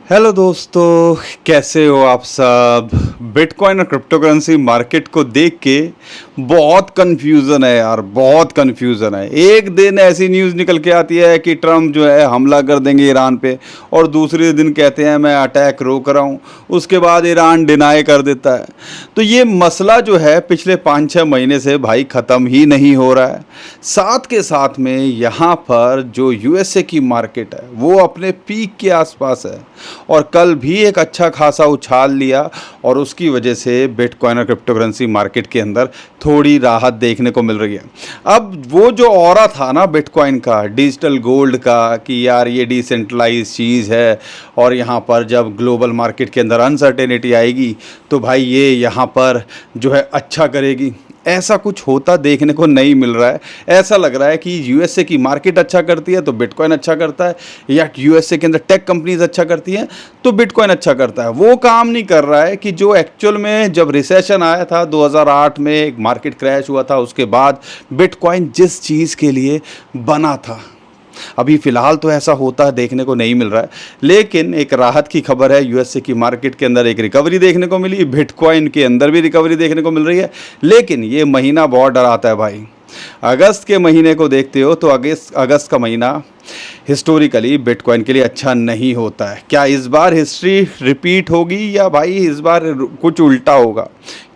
Hello दोस्तों, कैसे हो आप सब। बिटकॉइन और क्रिप्टो करेंसी मार्केट को देख के बहुत कन्फ्यूज़न है यार, बहुत कन्फ्यूज़न है। एक दिन ऐसी न्यूज़ निकल के आती है कि ट्रम्प जो है हमला कर देंगे ईरान पे, और दूसरे दिन कहते हैं मैं अटैक रोक रहा हूँ। उसके बाद ईरान डिनाई कर देता है। तो ये मसला जो है पिछले 5-6 महीने से भाई ख़त्म ही नहीं हो रहा है। साथ के साथ में यहाँ पर जो यूएसए की मार्केट है वो अपने पीक के आसपास है, और कल भी एक अच्छा खासा उछाल लिया, और उसकी वजह से बिटकॉइन और क्रिप्टो करेंसी मार्केट के अंदर थोड़ी राहत देखने को मिल रही है। अब वो जो ऑरा था ना बिटकॉइन का, डिजिटल गोल्ड का, कि यार ये डिसेंट्रलाइज चीज़ है, और यहाँ पर जब ग्लोबल मार्केट के अंदर अनसर्टेनिटी आएगी तो भाई ये यहाँ पर जो है अच्छा करेगी, ऐसा कुछ होता देखने को नहीं मिल रहा है। ऐसा लग रहा है कि यूएसए की मार्केट अच्छा करती है तो बिटकॉइन अच्छा करता है, या यूएसए के अंदर टेक कंपनीज अच्छा करती हैं तो बिटकॉइन अच्छा करता है। वो काम नहीं कर रहा है कि जो एक्चुअल में जब रिसेशन आया था 2008 में, एक मार्केट क्रैश हुआ था, उसके बाद बिटकॉइन जिस चीज़ के लिए बना था, अभी फ़िलहाल तो ऐसा होता देखने को नहीं मिल रहा है। लेकिन एक राहत की खबर है, यूएसए की मार्केट के अंदर एक रिकवरी देखने को मिली, बिटकॉइन के अंदर भी रिकवरी देखने को मिल रही है। लेकिन ये महीना बहुत डराता है भाई। अगस्त के महीने को देखते हो तो अगस्त का महीना हिस्टोरिकली बिटकॉइन के लिए अच्छा नहीं होता है। क्या इस बार हिस्ट्री रिपीट होगी, या भाई इस बार कुछ उल्टा होगा?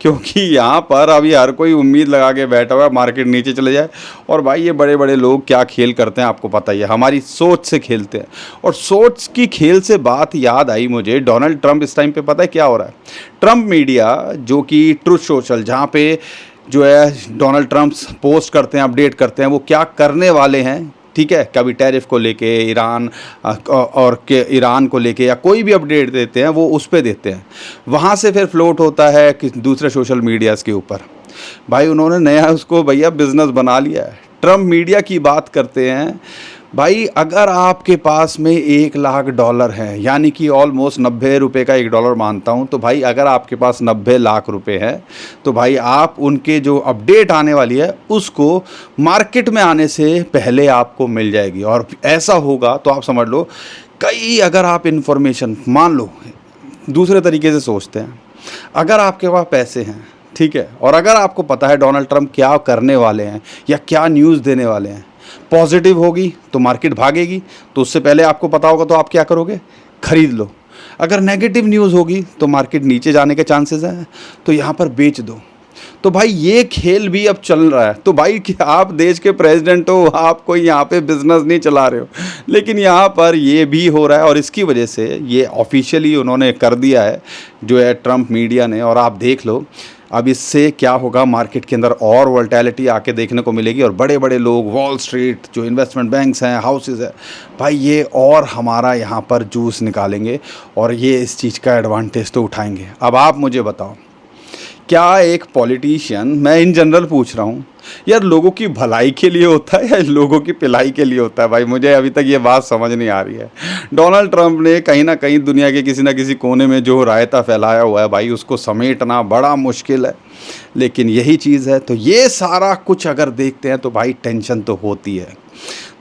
क्योंकि यहाँ पर अभी हर कोई उम्मीद लगा के बैठा हुआ है मार्केट नीचे चले जाए। और भाई ये बड़े बड़े लोग क्या खेल करते हैं आपको पता ही है, हमारी सोच से खेलते हैं। और सोच की खेल से बात याद आई मुझे, डोनाल्ड ट्रंप इस टाइम पे पता है क्या हो रहा है। ट्रंप मीडिया जो कि ट्रुथ सोशल, जहाँ पे जो है डोनाल्ड ट्रंप पोस्ट करते हैं, अपडेट करते हैं वो क्या करने वाले हैं, ठीक है, कभी टैरिफ को लेके, ईरान और के ईरान को लेके, या कोई भी अपडेट देते हैं वो उस पर देते हैं। वहाँ से फिर फ्लोट होता है कि दूसरे सोशल मीडियाज़ के ऊपर। भाई उन्होंने नया उसको भैया बिजनेस बना लिया है। ट्रम्प मीडिया की बात करते हैं भाई, अगर आपके पास में $1 लाख है, यानी कि ऑलमोस्ट 90 रुपये का $1 मानता हूँ, तो भाई अगर आपके पास 90 लाख रुपए है तो भाई आप उनके जो अपडेट आने वाली है उसको मार्केट में आने से पहले आपको मिल जाएगी। और ऐसा होगा तो आप समझ लो, कई अगर आप इन्फॉर्मेशन, मान लो दूसरे तरीके से सोचते हैं, अगर आपके पास पैसे हैं, ठीक है, और अगर आपको पता है डोनाल्ड ट्रंप क्या करने वाले हैं या क्या न्यूज़ देने वाले हैं, पॉजिटिव होगी तो मार्केट भागेगी, तो उससे पहले आपको पता होगा तो आप क्या करोगे, खरीद लो। अगर नेगेटिव न्यूज़ होगी तो मार्केट नीचे जाने के चांसेस हैं, तो यहाँ पर बेच दो। तो भाई ये खेल भी अब चल रहा है। तो भाई कि आप देश के प्रेसिडेंट हो, आप कोई यहाँ पे बिजनेस नहीं चला रहे हो, लेकिन यहाँ पर ये भी हो रहा है। और इसकी वजह से ये ऑफिशियली उन्होंने कर दिया है जो है ट्रंप मीडिया ने। और आप देख लो अब इससे क्या होगा, मार्केट के अंदर और वोलेटिलिटी आके देखने को मिलेगी, और बड़े बड़े लोग, वॉल स्ट्रीट, जो इन्वेस्टमेंट बैंक्स हैं, हाउसेस हैं, भाई ये और हमारा यहाँ पर जूस निकालेंगे, और ये इस चीज़ का एडवांटेज तो उठाएंगे। अब आप मुझे बताओ, क्या एक पॉलिटिशियन, मैं इन जनरल पूछ रहा हूँ यार, लोगों की भलाई के लिए होता है या लोगों की पिलाई के लिए होता है? भाई मुझे अभी तक ये बात समझ नहीं आ रही है। डोनाल्ड ट्रंप ने कहीं ना कहीं दुनिया के किसी ना किसी कोने में जो रायता फैलाया हुआ है भाई, उसको समेटना बड़ा मुश्किल है, लेकिन यही चीज़ है। तो ये सारा कुछ अगर देखते हैं तो भाई टेंशन तो होती है।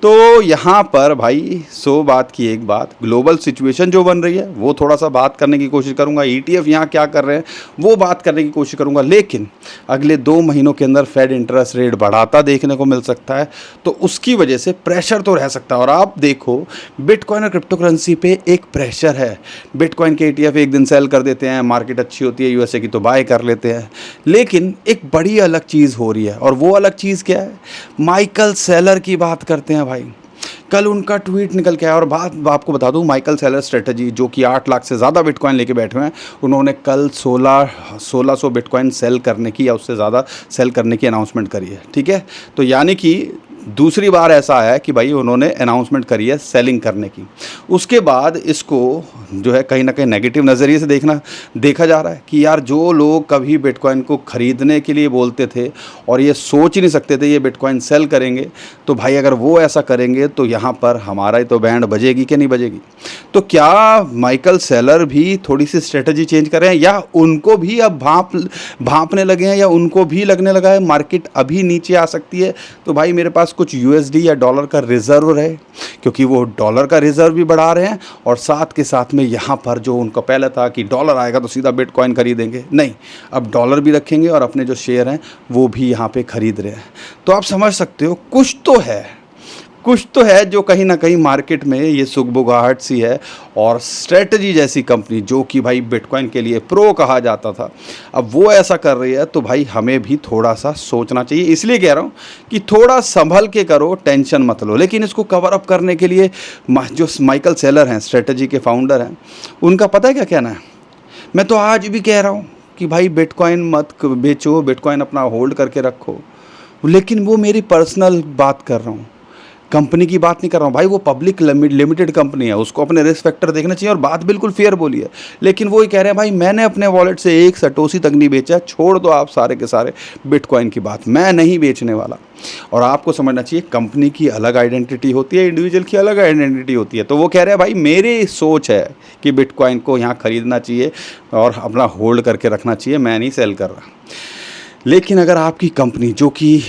तो यहाँ पर भाई बात की एक बात, ग्लोबल सिचुएशन जो बन रही है वो थोड़ा सा बात करने की कोशिश करूँगा। ETF यहाँ क्या कर रहे हैं वो बात करने की कोशिश करूँगा। लेकिन अगले 2 महीनों के अंदर फेड इंटरेस्ट रेट बढ़ाता देखने को मिल सकता है, तो उसकी वजह से प्रेशर तो रह सकता है। और आप देखो बिटकॉइन और क्रिप्टो करेंसी पे एक प्रेशर है। बिटकॉइन के ETF एक दिन सेल कर देते हैं, मार्केट अच्छी होती है यूएसए की तो बाय कर लेते हैं। लेकिन एक बड़ी अलग चीज़ हो रही है, और वो अलग चीज़ क्या है, माइकल सेलर की बात करते हैं भाई। कल उनका ट्वीट निकल के आया, और बात आपको बता दूं, माइकल सेलर स्ट्रेटजी जो कि 8 लाख से ज़्यादा बिटकॉइन लेके बैठे हुए हैं, उन्होंने कल 1600 बिटकॉइन सेल करने की या उससे ज़्यादा सेल करने की अनाउंसमेंट करी है, ठीक है। तो यानी कि दूसरी बार ऐसा आया कि भाई उन्होंने अनाउंसमेंट करी है सेलिंग करने की। उसके बाद इसको जो है कहीं ना कहीं नेगेटिव नज़रिए से देखा जा रहा है कि यार जो लोग कभी बिटकॉइन को ख़रीदने के लिए बोलते थे और ये सोच ही नहीं सकते थे ये बिटकॉइन सेल करेंगे, तो भाई अगर वो ऐसा करेंगे तो यहाँ पर हमारा ही तो बैंड बजेगी कि नहीं बजेगी। तो क्या माइकल सेलर भी थोड़ी सी स्ट्रेटजी चेंज कर रहे हैं, या उनको भी अब भांपने लगे हैं, या उनको भी लगने लगा है मार्केट अभी नीचे आ सकती है, तो भाई मेरे पास कुछ USD या डॉलर का रिजर्व रहे, क्योंकि वो डॉलर का रिजर्व भी बढ़ा रहे हैं और साथ के साथ में यहाँ पर जो उनका पहले था कि डॉलर आएगा तो सीधा बिटकॉइन खरीदेंगे, नहीं, अब डॉलर भी रखेंगे और अपने जो शेयर हैं वो भी यहाँ पे खरीद रहे हैं। तो आप समझ सकते हो कुछ तो है जो कहीं ना कहीं मार्केट में ये सुगबुगाहट सी है। और स्ट्रेटजी जैसी कंपनी जो कि भाई बिटकॉइन के लिए प्रो कहा जाता था, अब वो ऐसा कर रही है, तो भाई हमें भी थोड़ा सा सोचना चाहिए। इसलिए कह रहा हूँ कि थोड़ा संभल के करो, टेंशन मत लो। लेकिन इसको कवर अप करने के लिए जो माइकल सेलर हैं, स्ट्रेटजी के फाउंडर हैं, उनका पता है क्या कहना है? मैं तो आज भी कह रहा हूँ कि भाई बिटकॉइन मत बेचो, बिटकॉइन अपना होल्ड करके रखो। लेकिन वो मेरी पर्सनल बात कर रहा हूँ, कंपनी की बात नहीं कर रहा हूँ भाई। वो पब्लिक लिमिटेड कंपनी है, उसको अपने रिस्क फैक्टर देखना चाहिए और बात बिल्कुल फेयर बोली है। लेकिन वो ही कह रहे हैं भाई मैंने अपने वॉलेट से एक सटोसी तक नहीं बेचा, छोड़ दो आप सारे के सारे बिटकॉइन की बात, मैं नहीं बेचने वाला। और आपको समझना चाहिए कंपनी की अलग आइडेंटिटी होती है, इंडिविजुअल की अलग आइडेंटिटी होती है। तो वो कह रहे हैं भाई मेरी सोच है कि बिटकॉइन को यहाँ खरीदना चाहिए और अपना होल्ड करके रखना चाहिए, मैं नहीं सेल कर रहा। लेकिन अगर आपकी कंपनी जो कि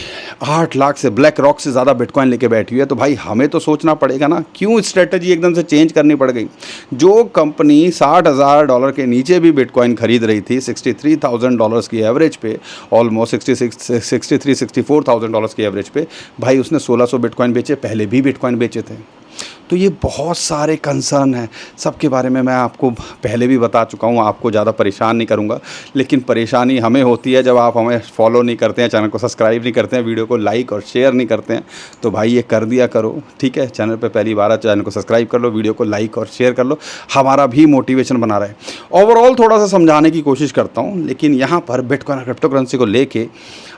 8 लाख से ब्लैक रॉक से ज़्यादा बिटकॉइन लेके बैठी हुई है, तो भाई हमें तो सोचना पड़ेगा ना, क्यों स्ट्रेटजी एकदम से चेंज करनी पड़ गई। जो कंपनी $60,000 के नीचे भी बिटकॉइन खरीद रही थी, $63,000 की एवरेज पे, ऑलमोस्ट 63-64,000 डॉलर्स की एवरेज पे, भाई उसने 1600 बिटकॉइन बेचे, पहले भी बिटकॉइन बेचे थे। तो ये बहुत सारे कंसर्न हैं, सबके बारे में मैं आपको पहले भी बता चुका हूँ, आपको ज़्यादा परेशान नहीं करूँगा। लेकिन परेशानी हमें होती है जब आप हमें फॉलो नहीं करते हैं, चैनल को सब्सक्राइब नहीं करते हैं, वीडियो को लाइक और शेयर नहीं करते हैं। तो भाई ये कर दिया करो, ठीक है? चैनल पे पहली बार है, चैनल को सब्सक्राइब कर लो, वीडियो को लाइक और शेयर कर लो, हमारा भी मोटिवेशन बना रहे। ओवरऑल थोड़ा सा समझाने की कोशिश करता हूँ, लेकिन यहाँ पर बिटकॉइन और क्रिप्टो करेंसी को लेके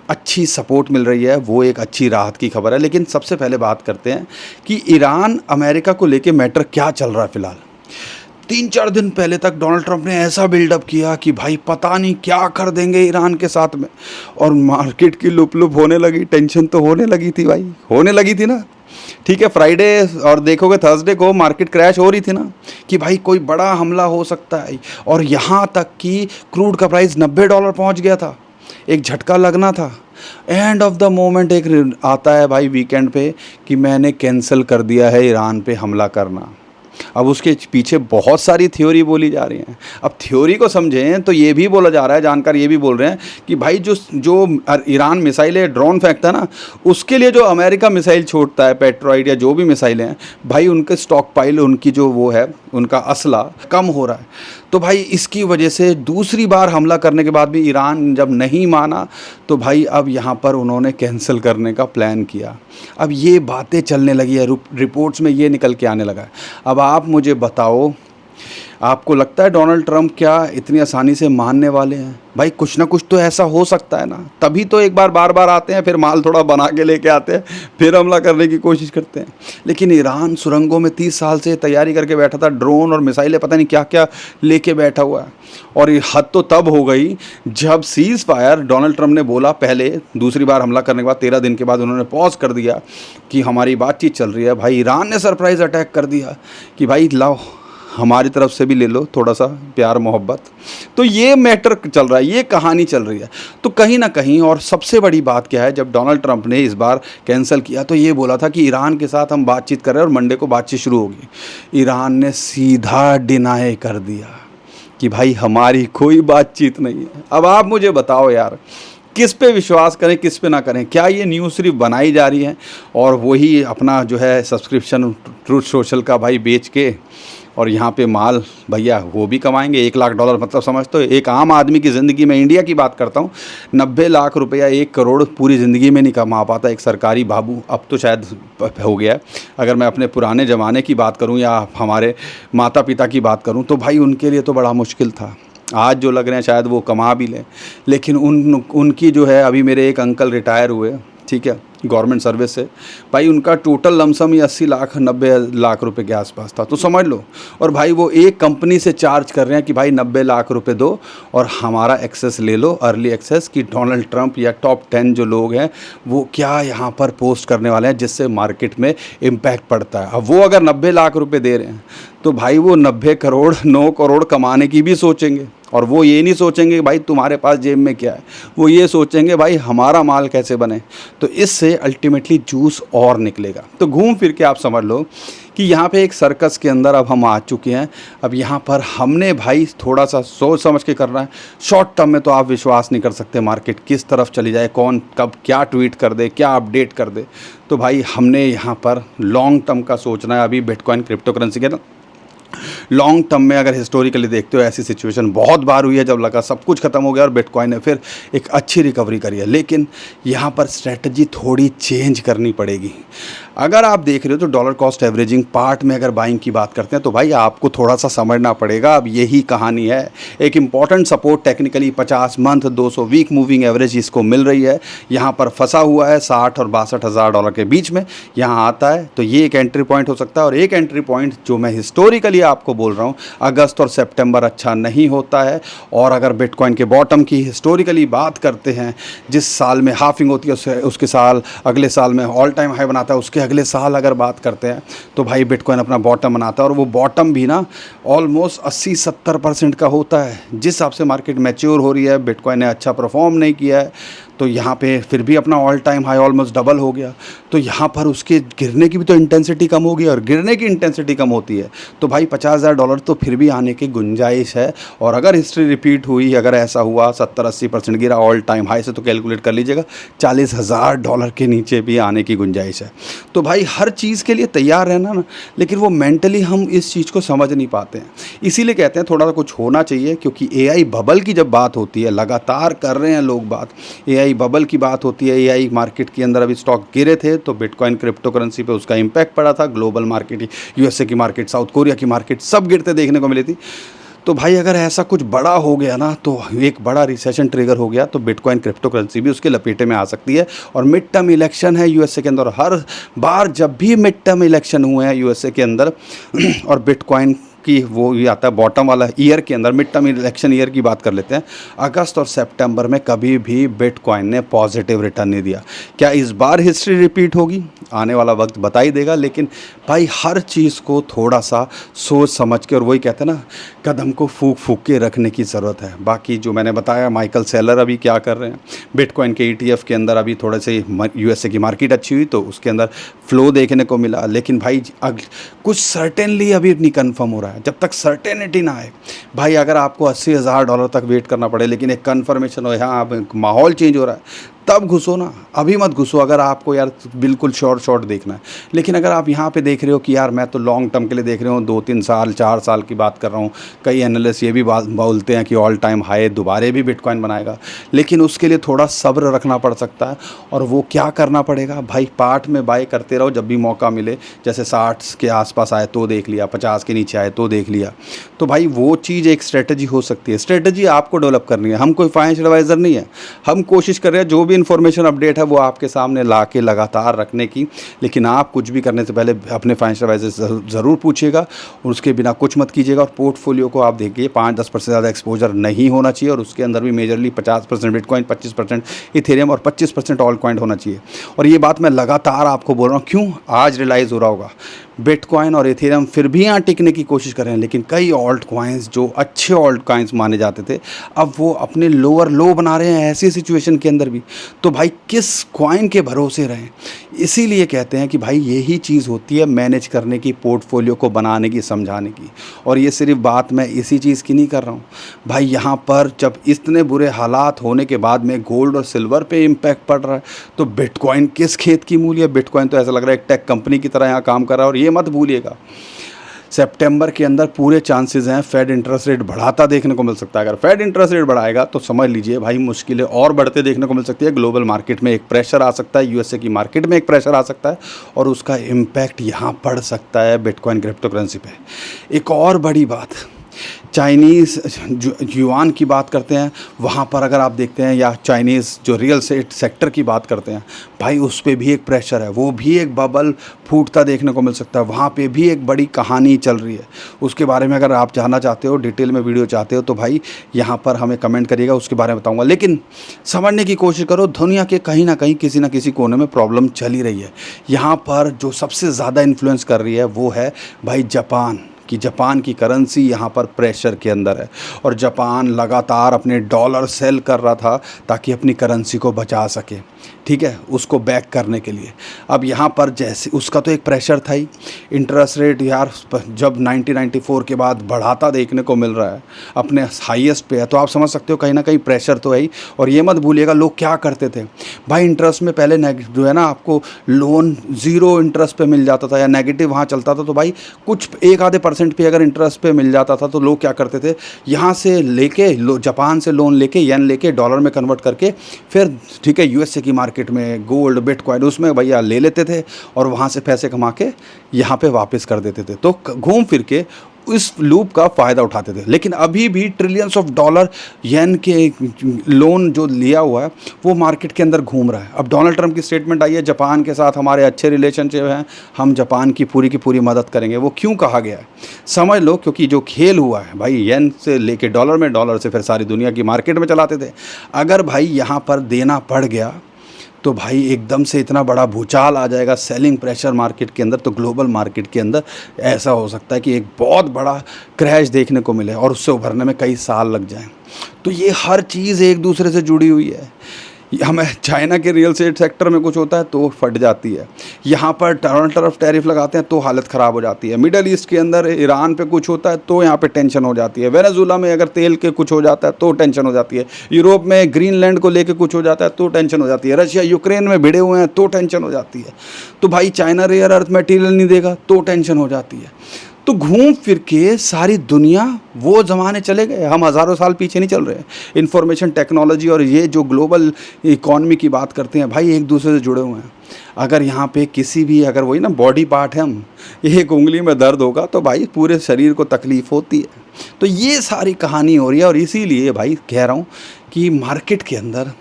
अच्छी सपोर्ट मिल रही है, वो एक अच्छी राहत की खबर है। लेकिन सबसे पहले बात करते हैं कि ईरान अमेरिका को लेके मैटर क्या चल रहा है फ़िलहाल। 3-4 दिन पहले तक डोनाल्ड ट्रंप ने ऐसा बिल्डअप किया कि भाई पता नहीं क्या कर देंगे ईरान के साथ में, और मार्केट की लुप होने लगी, टेंशन तो होने लगी थी भाई, होने लगी थी ना, ठीक है? फ्राइडे और देखोगे थर्सडे को मार्केट क्रैश हो रही थी ना, कि भाई कोई बड़ा हमला हो सकता है। और यहाँ तक कि क्रूड का प्राइस $90 पहुँच गया था, एक झटका लगना था। एंड ऑफ द मोमेंट एक आता है भाई वीकेंड पे कि मैंने कैंसिल कर दिया है ईरान पे हमला करना। अब उसके पीछे बहुत सारी थ्योरी बोली जा रही हैं। अब थ्योरी को समझें तो ये भी बोला जा रहा है, जानकार ये भी बोल रहे हैं कि भाई जो ईरान मिसाइलें ड्रोन फेंकता है ना, उसके लिए जो अमेरिका मिसाइल छोड़ता है, पेट्रोइड या जो भी मिसाइलें हैं, भाई उनके स्टॉक पाइल, उनकी जो वो है, उनका असला कम हो रहा है। तो भाई इसकी वजह से दूसरी बार हमला करने के बाद भी ईरान जब नहीं माना, तो भाई अब यहाँ पर उन्होंने कैंसिल करने का प्लान किया। अब ये बातें चलने लगी है, रिपोर्ट्स में ये निकल के आने लगा है। अब आप मुझे बताओ, आपको लगता है डोनाल्ड ट्रंप क्या इतनी आसानी से मानने वाले हैं? भाई कुछ ना कुछ तो ऐसा हो सकता है ना, तभी तो एक बार बार आते हैं, फिर माल थोड़ा बना के लेके आते हैं, फिर हमला करने की कोशिश करते हैं। लेकिन ईरान सुरंगों में 30 साल से तैयारी करके बैठा था, ड्रोन और मिसाइलें पता नहीं क्या क्या लेके बैठा हुआ है। और ये हद तो तब हो गई जब सीज़ फायर डोनाल्ड ट्रंप ने बोला, पहले दूसरी बार हमला करने के बाद 13 दिन के बाद उन्होंने पॉज कर दिया कि हमारी बातचीत चल रही है। भाई ईरान ने सरप्राइज़ अटैक कर दिया कि भाई लाओ हमारी तरफ से भी ले लो थोड़ा सा प्यार मोहब्बत। तो ये मैटर चल रहा है, ये कहानी चल रही है। तो कहीं ना कहीं, और सबसे बड़ी बात क्या है, जब डोनाल्ड ट्रंप ने इस बार कैंसिल किया तो ये बोला था कि ईरान के साथ हम बातचीत कर रहे हैं और मंडे को बातचीत शुरू होगी। ईरान ने सीधा डिनाई कर दिया कि भाई हमारी कोई बातचीत नहीं है। अब आप मुझे बताओ यार, किस पे विश्वास करें, किस पे ना करें? क्या ये न्यूज़ सिर्फ बनाई जा रही है और वही अपना जो है सब्सक्रिप्शन ट्रूथ सोशल का भाई बेच के और यहाँ पे माल भैया वो भी कमाएंगे $1 लाख, मतलब समझ। तो एक आम आदमी की ज़िंदगी में, इंडिया की बात करता हूँ, 90 लाख रुपया 1 करोड़ पूरी ज़िंदगी में नहीं कमा पाता एक सरकारी बाबू। अब तो शायद हो गया। अगर मैं अपने पुराने ज़माने की बात करूँ या हमारे माता पिता की बात करूँ तो भाई उनके लिए तो बड़ा मुश्किल था। आज जो लग रहे हैं शायद वो कमा भी लें, लेकिन उनकी जो है, अभी मेरे एक अंकल रिटायर हुए, ठीक है, गवर्नमेंट सर्विस से, भाई उनका टोटल लमसम ही 80 लाख 90 लाख रुपए के आसपास था। तो समझ लो, और भाई वो एक कंपनी से चार्ज कर रहे हैं कि भाई 90 लाख रुपए दो और हमारा एक्सेस ले लो, अर्ली एक्सेस, कि डोनाल्ड ट्रंप या टॉप 10 जो लोग हैं वो क्या यहाँ पर पोस्ट करने वाले हैं जिससे मार्केट में इम्पैक्ट पड़ता है। अब वो अगर 90 लाख रुपए दे रहे हैं तो भाई वो 90 करोड़ 9 करोड़ कमाने की भी सोचेंगे। और वो ये नहीं सोचेंगे भाई तुम्हारे पास जेब में क्या है, वो ये सोचेंगे भाई हमारा माल कैसे बने। तो इससे अल्टीमेटली जूस और निकलेगा। तो घूम फिर के आप समझ लो कि यहाँ पे एक सर्कस के अंदर अब हम आ चुके हैं। अब यहाँ पर हमने भाई थोड़ा सा सोच समझ के करना है। शॉर्ट टर्म में तो आप विश्वास नहीं कर सकते मार्केट किस तरफ चली जाए, कौन कब क्या ट्वीट कर दे, क्या अपडेट कर दे। तो भाई हमने यहाँ पर लॉन्ग टर्म का सोचना है। अभी बिटकॉइन क्रिप्टो करेंसी के ना लॉन्ग टर्म में अगर हिस्टोरिकली देखते हो ऐसी सिचुएशन बहुत बार हुई है जब लगा सब कुछ खत्म हो गया और बिटकॉइन ने फिर एक अच्छी रिकवरी करी है। लेकिन यहाँ पर स्ट्रेटजी थोड़ी चेंज करनी पड़ेगी। अगर आप देख रहे हो तो डॉलर कॉस्ट एवरेजिंग पार्ट में अगर बाइंग की बात करते हैं तो भाई आपको थोड़ा सा समझना पड़ेगा। अब यही कहानी है। एक important support technically 50 month 200 week moving average इसको मिल रही है। यहाँ पर फंसा हुआ है 60 और 62 हज़ार डॉलर के बीच में यहाँ आता है। तो ये एक एंट्री पॉइंट हो सकता है। और एक एंट्री पॉइंट जो मैं हिस्टोरिकली आपको बोल रहा हूँ, अगस्त और सितंबर अच्छा नहीं होता है। और अगर बिटकॉइन के बॉटम की हिस्टोरिकली बात करते हैं, जिस साल में हाफिंग होती है उसके साल अगले साल में ऑल टाइम हाई बनाता है, उसके अगले साल अगर बात करते हैं तो भाई बिटकॉइन अपना बॉटम बनाता है। और वो बॉटम भी ना ऑलमोस्ट 80-70% का होता है। जिस हिसाब से मार्केट मैच्योर हो रही है, बिटकॉइन ने अच्छा परफॉर्म नहीं किया है, तो यहाँ पे फिर भी अपना all time high almost double हो गया। तो यहाँ पर उसके गिरने की भी तो इंटेंसिटी कम होगी, और गिरने की इंटेंसिटी कम होती है तो भाई 50,000 डॉलर तो फिर भी आने की गुंजाइश है। और अगर हिस्ट्री रिपीट हुई, अगर ऐसा हुआ 70-80% गिरा ऑल टाइम हाई से, तो कैलकुलेट कर लीजिएगा 40,000 डॉलर के नीचे भी आने की गुंजाइश है। तो भाई हर चीज़ के लिए तैयार रहना ना, लेकिन वो मेंटली हम इस चीज़ को समझ नहीं पाते हैं। इसीलिए कहते हैं थोड़ा सा कुछ होना चाहिए, क्योंकि एआई बबल की जब बात होती है, लगातार कर रहे हैं लोग बात, एआई बबल की बात होती है। एआई मार्केट के अंदर अभी स्टॉक गिरे थे तो बिटकॉइन क्रिप्टो करेंसी पे उसका इम्पैक्ट पड़ा था। ग्लोबल मार्केट, यूएसए की मार्केट, साउथ कोरिया की मार्केट सब गिरते देखने को मिली थी। तो भाई अगर ऐसा कुछ बड़ा हो गया ना, तो एक बड़ा रिसेशन ट्रिगर हो गया, तो बिटकॉइन क्रिप्टो करेंसी भी उसके लपेटे में आ सकती है। और मिड टर्म इलेक्शन है यूएसए के अंदर। हर बार जब भी मिड टर्म इलेक्शन हुए हैं यूएसए के अंदर और बिटकॉइन कि वो ये आता है बॉटम वाला ईयर के अंदर, मिड टर्म इलेक्शन ईयर की बात कर लेते हैं, अगस्त और सितंबर में कभी भी बिटकॉइन ने पॉजिटिव रिटर्न नहीं दिया। क्या इस बार हिस्ट्री रिपीट होगी? आने वाला वक्त बता ही देगा। लेकिन भाई हर चीज़ को थोड़ा सा सोच समझ के, और वही कहते हैं ना, कदम को फूक फूक के रखने की ज़रूरत है। बाकी जो मैंने बताया, माइकल सेलर अभी क्या कर रहे हैं बिटकॉइन के ETF के अंदर, अभी थोड़े से यूएसए की मार्केट अच्छी हुई तो उसके अंदर फ्लो देखने को मिला। लेकिन भाई कुछ सर्टेनली अभी नहीं कन्फर्म हो रहा है। जब तक सर्टेनिटी ना आए भाई, अगर आपको 80,000 डॉलर तक वेट करना पड़े, लेकिन एक कन्फर्मेशन हो, हाँ अब माहौल चेंज हो रहा है, तब घुसो ना। अभी मत घुसो अगर आपको यार बिल्कुल शॉर्ट देखना है। लेकिन अगर आप यहाँ पे देख रहे हो कि यार मैं तो लॉन्ग टर्म के लिए देख रहा हूँ, 2-3 साल 4 साल की बात कर रहा हूँ, कई एनालिस्ट ये भी बोलते हैं कि ऑल टाइम हाई दोबारा भी बिटकॉइन बनाएगा, लेकिन उसके लिए थोड़ा सब्र रखना पड़ सकता है। और वो क्या करना पड़ेगा भाई, पार्ट में बाय करते रहो जब भी मौका मिले। जैसे 60 के आसपास आए तो देख लिया, 50 के नीचे आए तो देख लिया। तो भाई वो चीज़ एक स्ट्रेटजी हो सकती है। स्ट्रेटजी आपको डेवलप करनी है। हम कोई फाइनेंशियल एडवाइज़र नहीं है। हम कोशिश कर रहे हैं जो भी इन्फॉर्मेशन अपडेट है वो आपके सामने ला के लगातार रखने की। लेकिन आप कुछ भी करने से पहले अपने फाइनेंशियल एडवाइजर से ज़रूर पूछिएगा, और उसके बिना कुछ मत कीजिएगा। और पोर्टफोलियो को आप देखिए, 5-10% से ज़्यादा एक्सपोजर नहीं होना चाहिए, और उसके अंदर भी मेजरली 50% बिटकॉइन, 25% इथेरियम और 25% ऑल कॉइन होना चाहिए। और ये बात मैं लगातार आपको बोल रहा हूँ, क्यों आज रियलाइज़ हो रहा होगा। बिटकॉइन और इथेरियम फिर भी यहाँ टिकने की कोशिश कर रहे हैं, लेकिन कई ऑल्ट कॉइन्स जो अच्छे ऑल्ट कॉइन्स माने जाते थे, अब वो अपने लोअर लो बना रहे हैं ऐसी सिचुएशन के अंदर भी। तो भाई किस कॉइन के भरोसे रहें? इसीलिए कहते हैं कि भाई यही चीज़ होती है मैनेज करने की, पोर्टफोलियो को बनाने की, समझाने की। और ये सिर्फ बात मैं इसी चीज़ की नहीं कर रहा हूँ भाई। यहाँ पर जब इतने बुरे हालात होने के बाद में गोल्ड और सिल्वर पे इम्पैक्ट पड़ रहा है, तो बिटकॉइन किस खेत की मूली है? बिटकॉइन तो ऐसा लग रहा है एक टेक कंपनी की तरह यहाँ काम कर रहा है। और ये मत भूलिएगा, सितंबर के अंदर पूरे चांसेस हैं फेड इंटरेस्ट रेट बढ़ाता देखने को मिल सकता है। अगर फेड इंटरेस्ट रेट बढ़ाएगा तो समझ लीजिए भाई मुश्किलें और बढ़ते देखने को मिल सकती है। ग्लोबल मार्केट में एक प्रेशर आ सकता है, यूएसए की मार्केट में एक प्रेशर आ सकता है, और उसका इम्पैक्ट यहाँ पड़ सकता है बिटकॉइन क्रिप्टो करेंसी पे। एक और बड़ी बात, चाइनीज़ युआन की बात करते हैं, वहाँ पर अगर आप देखते हैं, या चाइनीज़ जो रियल एस्टेट सेक्टर की बात करते हैं भाई, उस पर भी एक प्रेशर है। वो भी एक बबल फूटता देखने को मिल सकता है। वहाँ पे भी एक बड़ी कहानी चल रही है। उसके बारे में अगर आप जानना चाहते हो, डिटेल में वीडियो चाहते हो, तो भाई यहाँ पर हमें कमेंट करिएगा, उसके बारे में बताऊँगा। लेकिन समझने की कोशिश करो, दुनिया के कहीं ना कहीं किसी ना किसी कोने में प्रॉब्लम चल ही रही है। यहाँ पर जो सबसे ज़्यादा इन्फ्लुएंस कर रही है वो है भाई जापान कि जापान की करेंसी यहाँ पर प्रेशर के अंदर है। और जापान लगातार अपने डॉलर सेल कर रहा था ताकि अपनी करेंसी को बचा सके। ठीक है, उसको बैक करने के लिए। अब यहाँ पर जैसे उसका तो एक प्रेशर था ही, इंटरेस्ट रेट यार जब 1994 के बाद बढ़ाता देखने को मिल रहा है, अपने हाईएस्ट पे है, तो आप समझ सकते हो कहीं ना कहीं प्रेशर तो है ही। और ये मत भूलिएगा लोग क्या करते थे भाई, इंटरेस्ट में पहले जो है ना आपको लोन 0 इंटरेस्ट पे मिल जाता था या नेगेटिव वहाँ चलता था, तो भाई कुछ 1-आधे% पे अगर इंटरेस्ट पे मिल जाता था तो लोग क्या करते थे, यहाँ से लेके जापान से लोन लेके येन लेके डॉलर में कन्वर्ट करके फिर ठीक है यूएसए की मार्केट में गोल्ड बिटकॉइन उसमें भैया ले लेते थे और वहाँ से पैसे कमा के यहाँ पे वापस कर देते थे। तो घूम फिर के इस लूप का फ़ायदा उठाते थे। लेकिन अभी भी ट्रिलियंस ऑफ डॉलर येन के लोन जो लिया हुआ है वो मार्केट के अंदर घूम रहा है। अब डोनाल्ड ट्रंप की स्टेटमेंट आई है, जापान के साथ हमारे अच्छे रिलेशनशिप हैं, हम जापान की पूरी मदद करेंगे। वो क्यों कहा गया है समझ लो, क्योंकि जो खेल हुआ है भाई येन से लेके डॉलर में, डॉलर से फिर सारी दुनिया की मार्केट में चलाते थे। अगर भाई यहाँ पर देना पड़ गया तो भाई एकदम से इतना बड़ा भूचाल आ जाएगा सेलिंग प्रेशर मार्केट के अंदर, तो ग्लोबल मार्केट के अंदर ऐसा हो सकता है कि एक बहुत बड़ा क्रैश देखने को मिले और उससे उभरने में कई साल लग जाएं। तो ये हर चीज़ एक दूसरे से जुड़ी हुई है। हमें चाइना के रियल एस्टेट सेक्टर में कुछ होता है तो फट जाती है, यहाँ पर तरफ टैरिफ लगाते हैं तो हालत ख़राब हो जाती है, मिडल ईस्ट के अंदर ईरान पे कुछ होता है तो यहाँ पे टेंशन हो जाती है, वेनेजुला में अगर तेल के कुछ हो जाता है तो टेंशन हो जाती है, यूरोप में ग्रीनलैंड को लेके कुछ हो जाता है तो टेंशन हो जाती है, रशिया यूक्रेन में भिड़े हुए हैं तो टेंशन हो जाती है, तो भाई चाइना रेयर अर्थ मटेरियल नहीं देगा तो टेंशन हो जाती है। तो घूम फिर के सारी दुनिया वो ज़माने चले गए, हम हज़ारों साल पीछे नहीं चल रहे हैं। इंफॉर्मेशन टेक्नोलॉजी और ये जो ग्लोबल इकॉनमी की बात करते हैं भाई एक दूसरे से जुड़े हुए हैं। अगर यहाँ पे किसी भी अगर वही ना बॉडी पार्ट है, हम एक उंगली में दर्द होगा तो भाई पूरे शरीर को तकलीफ़ होती है। तो ये सारी कहानी हो रही है और इसीलिए भाई कह रहा हूँ कि मार्केट के अंदर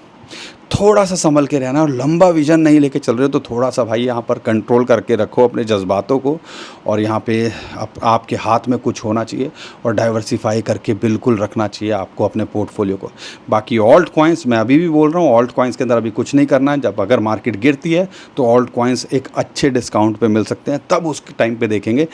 थोड़ा सा संभल के रहना और लंबा विज़न नहीं लेके चल रहे हो तो थोड़ा सा भाई यहाँ पर कंट्रोल करके रखो अपने जज्बातों को, और यहाँ पे आपके हाथ में कुछ होना चाहिए और डाइवर्सिफाई करके बिल्कुल रखना चाहिए आपको अपने पोर्टफोलियो को। बाकी ऑल्ट कॉइन्स मैं अभी भी बोल रहा हूँ, ऑल्ट कॉइन्स के अंदर अभी कुछ नहीं करना है। जब अगर मार्केट गिरती है तो ऑल्ट कॉइन्स एक अच्छे डिस्काउंट पर मिल सकते हैं, तब उस टाइम पर देखेंगे।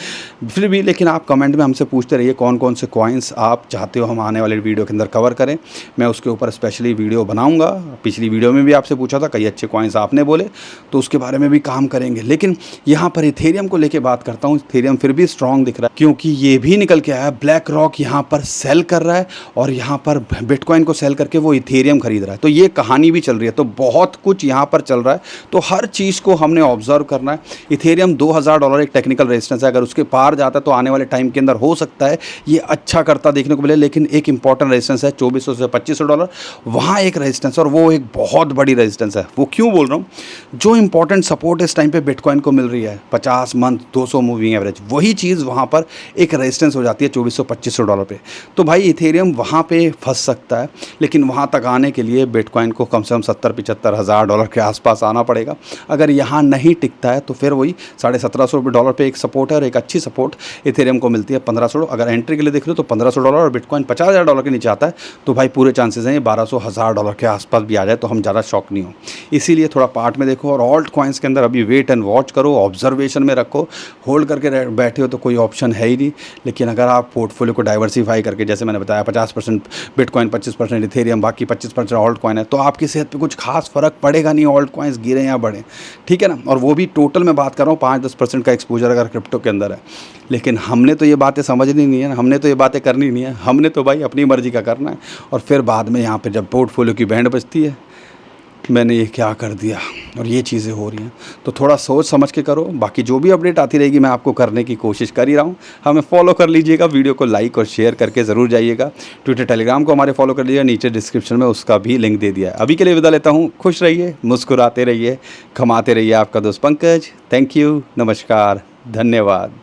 फिर भी लेकिन आप कमेंट में हमसे पूछते रहिए कौन कौन से कॉइन्स आप चाहते हो हम आने वाले वीडियो के अंदर कवर करें, मैं उसके ऊपर स्पेशली वीडियो बनाऊँगा। पिछली वीडियो में भी आपसे पूछा था, कई अच्छे कॉइन्स आपने बोले तो उसके बारे में भी काम करेंगे। लेकिन यहाँ पर इथेरियम को लेके बात करता हूँ। इथेरियम फिर भी स्ट्रांग दिख रहा है क्योंकि ये भी निकल के आया, ब्लैक रॉक यहाँ पर सेल कर रहा है और यहाँ पर बिटकॉइन को सेल करके वो इथेरियम खरीद रहा है। तो ये कहानी भी चल रही है, तो बहुत कुछ यहाँ पर चल रहा है। तो हर चीज़ को हमने ऑब्जर्व करना है। इथेरियम $2000 एक टेक्निकल रेजिस्टेंस है, अगर उसके पार जाता है तो आने वाले टाइम के अंदर हो सकता है ये अच्छा करता देखने को मिले। लेकिन एक इंपॉर्टेंट रेजिस्टेंस है $2400 से $2500, वहाँ एक रेजिस्टेंस और वो एक बहुत बड़ी रेजिस्टेंस है। वो क्यों बोल रहा हूँ, जो इंपॉर्टेंट सपोर्ट इस टाइम पे बिटकॉइन को मिल रही है 50 मंथ 200 मूविंग एवरेज, वही चीज़ वहाँ पर एक रेजिस्टेंस हो जाती है $2400-2500 पे। तो भाई इथेरियम वहाँ पे फंस सकता है, लेकिन वहाँ तक आने के लिए बिटकॉइन को कम से कम $70-75 हज़ार के आसपास आना पड़ेगा। अगर यहाँ नहीं टिकता है तो फिर वही $1750 पे एक सपोर्ट है और एक अच्छी सपोर्ट इथेरियम को मिलती है $1500। अगर एंट्री के लिए देख लो तो $1500 और बिटकॉइन $50,000 के नीचे आता है तो भाई पूरे चांसेस हैं ये $1200 हज़ार के आसपास भी आ जाए तो हम ज़्यादा शॉक नहीं हो। इसीलिए थोड़ा पार्ट में देखो और ऑल्ट कॉइन्स के अंदर अभी वेट एंड वॉच करो, ऑब्जर्वेशन में रखो। होल्ड करके बैठे हो तो कोई ऑप्शन है ही नहीं। लेकिन अगर आप पोर्टफोलियो को डाइवर्सिफाई करके, जैसे मैंने बताया 50% बिटकॉइन, 25% इथेरियम, बाकी 25% ऑल्ट कॉइन है, तो आपकी सेहत पे कुछ खास फर्क पड़ेगा नहीं, ऑल्ट कॉइन्स गिरे या बढ़े, ठीक है ना। और वो भी टोटल में बात कर रहा हूँ 5-10% का एक्सपोजर अगर क्रिप्टो के अंदर है। लेकिन हमने तो ये बातें समझनी नहीं है, हमने तो ये बातें करनी नहीं है, हमने तो भाई अपनी मर्जी का करना है। और फिर बाद में यहाँ पर जब पोर्टफोलियो की बैंड बजती है मैंने ये क्या कर दिया और ये चीज़ें हो रही हैं, तो थोड़ा सोच समझ के करो। बाकी जो भी अपडेट आती रहेगी मैं आपको करने की कोशिश कर ही रहा हूँ। हमें फॉलो कर लीजिएगा, वीडियो को लाइक और शेयर करके ज़रूर जाइएगा। ट्विटर टेलीग्राम को हमारे फॉलो कर लीजिएगा, नीचे डिस्क्रिप्शन में उसका भी लिंक दे दिया है। अभी के लिए विदा लेता हूँ, खुश रहिए, मुस्कुराते रहिए, कमाते रहिए। आपका दोस्त पंकज, थैंक यू, नमस्कार, धन्यवाद।